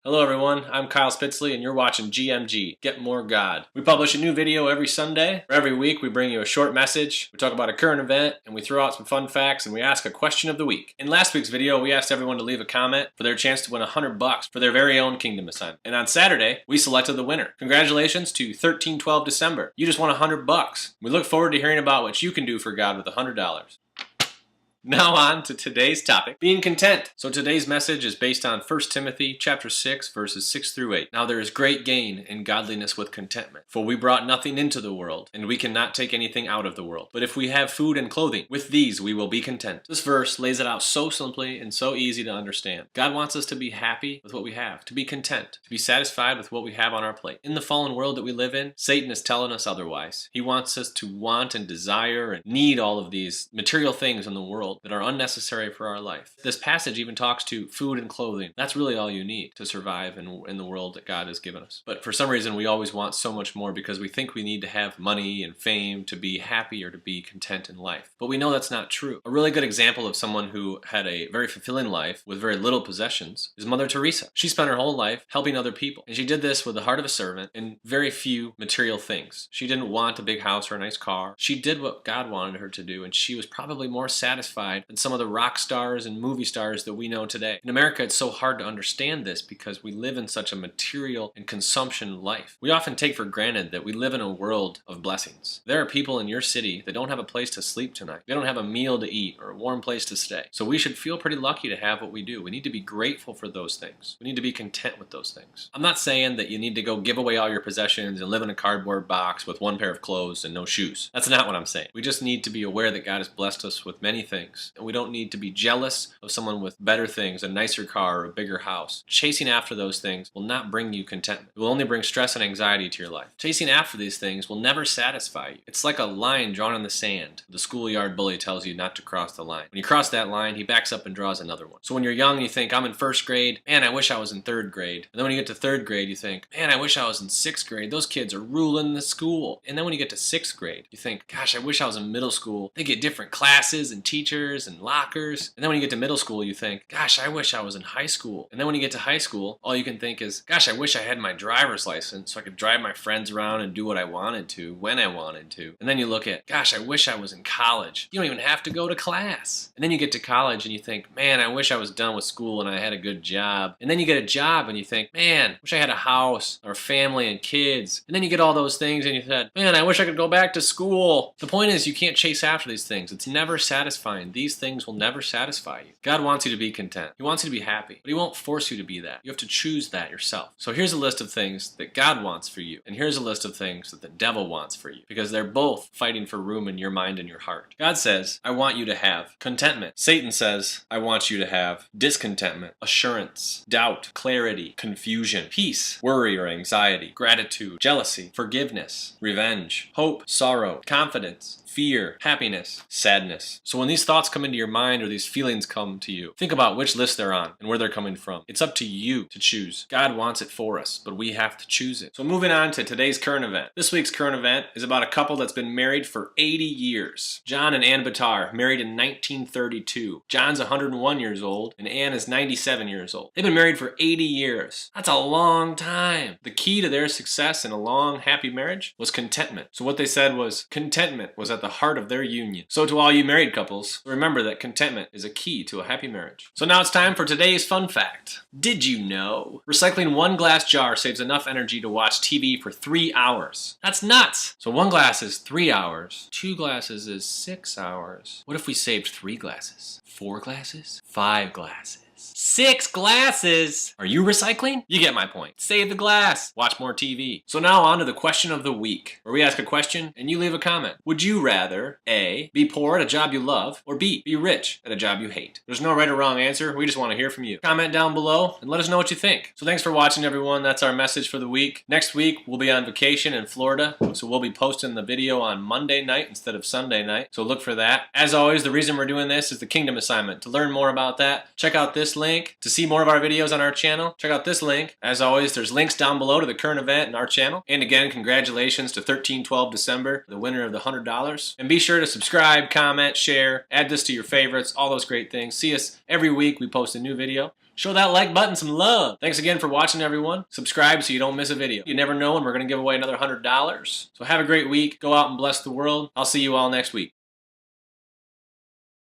Hello everyone, I'm Kyle Spitzley and you're watching GMG, Get More God. We publish a new video every Sunday. Every week we bring you a short message, we talk about a current event, and we throw out some fun facts and we ask a question of the week. In last week's video, we asked everyone to leave a comment for their chance to win $100 for their very own Kingdom assignment. And on Saturday, we selected the winner. Congratulations to 1312 December. You just won $100. We look forward to hearing about what you can do for God with $100. Now on to today's topic, being content. So today's message is based on 1 Timothy chapter 6, verses 6 through 8. Now there is great gain in godliness with contentment. For we brought nothing into the world, and we cannot take anything out of the world. But if we have food and clothing, with these we will be content. This verse lays it out so simply and so easy to understand. God wants us to be happy with what we have, to be content, to be satisfied with what we have on our plate. In the fallen world that we live in, Satan is telling us otherwise. He wants us to want and desire and need all of these material things in the world that are unnecessary for our life. This passage even talks to food and clothing. That's really all you need to survive in the world that God has given us. But for some reason, we always want so much more because we think we need to have money and fame to be happy or to be content in life. But we know that's not true. A really good example of someone who had a very fulfilling life with very little possessions is Mother Teresa. She spent her whole life helping other people. And she did this with the heart of a servant and very few material things. She didn't want a big house or a nice car. She did what God wanted her to do, and she was probably more satisfied than some of the rock stars and movie stars that we know today. In America, it's so hard to understand this because we live in such a material and consumption life. We often take for granted that we live in a world of blessings. There are people in your city that don't have a place to sleep tonight. They don't have a meal to eat or a warm place to stay. So we should feel pretty lucky to have what we do. We need to be grateful for those things. We need to be content with those things. I'm not saying that you need to go give away all your possessions and live in a cardboard box with one pair of clothes and no shoes. That's not what I'm saying. We just need to be aware that God has blessed us with many things, and we don't need to be jealous of someone with better things, a nicer car or a bigger house. Chasing after those things will not bring you contentment. It will only bring stress and anxiety to your life. Chasing after these things will never satisfy you. It's like a line drawn in the sand. The schoolyard bully tells you not to cross the line. When you cross that line, he backs up and draws another one. So when you're young, you think, I'm in first grade. Man, I wish I was in third grade. And then when you get to third grade, you think, man, I wish I was in sixth grade. Those kids are ruling the school. And then when you get to sixth grade, you think, gosh, I wish I was in middle school. They get different classes and teachers and lockers. And then when you get to middle school, you think, gosh, I wish I was in high school. And then when you get to high school, all you can think is, gosh, I wish I had my driver's license so I could drive my friends around and do what I wanted to, when I wanted to. And then you look at, gosh, I wish I was in college. You don't even have to go to class. And then you get to college and you think, man, I wish I was done with school and I had a good job. And then you get a job and you think, man, I wish I had a house or a family and kids. And then you get all those things and you said, man, I wish I could go back to school. The point is, you can't chase after these things. It's never satisfying. These things will never satisfy you. God wants you to be content. He wants you to be happy, but he won't force you to be that. You have to choose that yourself. So here's a list of things that God wants for you, and here's a list of things that the devil wants for you, because they're both fighting for room in your mind and your heart. God says, I want you to have contentment. Satan says, I want you to have discontentment, assurance, doubt, clarity, confusion, peace, worry or anxiety, gratitude, jealousy, forgiveness, revenge, hope, sorrow, confidence, fear, happiness, sadness. So when these thoughts come into your mind or these feelings come to you, think about which list they're on and where they're coming from. It's up to you to choose. God wants it for us, but we have to choose it. So moving on to today's current event. This week's current event is about a couple that's been married for 80 years. John and Ann Batar, married in 1932. John's 101 years old and Ann is 97 years old. They've been married for 80 years. That's a long time. The key to their success in a long, happy marriage was contentment. So what they said was contentment was at the heart of their union. So to all you married couples, remember that contentment is a key to a happy marriage. So now it's time for today's fun fact. Did you know recycling one glass jar saves enough energy to watch TV for 3 hours? That's nuts! So one glass is 3 hours. 2 glasses is 6 hours. What if we saved 3 glasses? 4 glasses? 5 glasses? 6 glasses! Are you recycling? You get my point. Save the glass. Watch more TV. So now on to the question of the week, where we ask a question and you leave a comment. Would you rather A, be poor at a job you love, or B, be rich at a job you hate? There's no right or wrong answer. We just want to hear from you. Comment down below and let us know what you think. So thanks for watching, everyone. That's our message for the week. Next week, we'll be on vacation in Florida, so we'll be posting the video on Monday night instead of Sunday night. So look for that. As always, the reason we're doing this is the Kingdom assignment. To learn more about that, check out this link. To see more of our videos on our channel, check out this link. As always, there's links down below to the current event and our channel. And again, congratulations to 1312 December, the winner of the $100. And be sure to subscribe, comment, share, add this to your favorites, all those great things. See us every week. We post a new video. Show that like button some love. Thanks again for watching, everyone. Subscribe so you don't miss a video. You never know when we're going to give away another $100. So have a great week. Go out and bless the world. I'll see you all next week.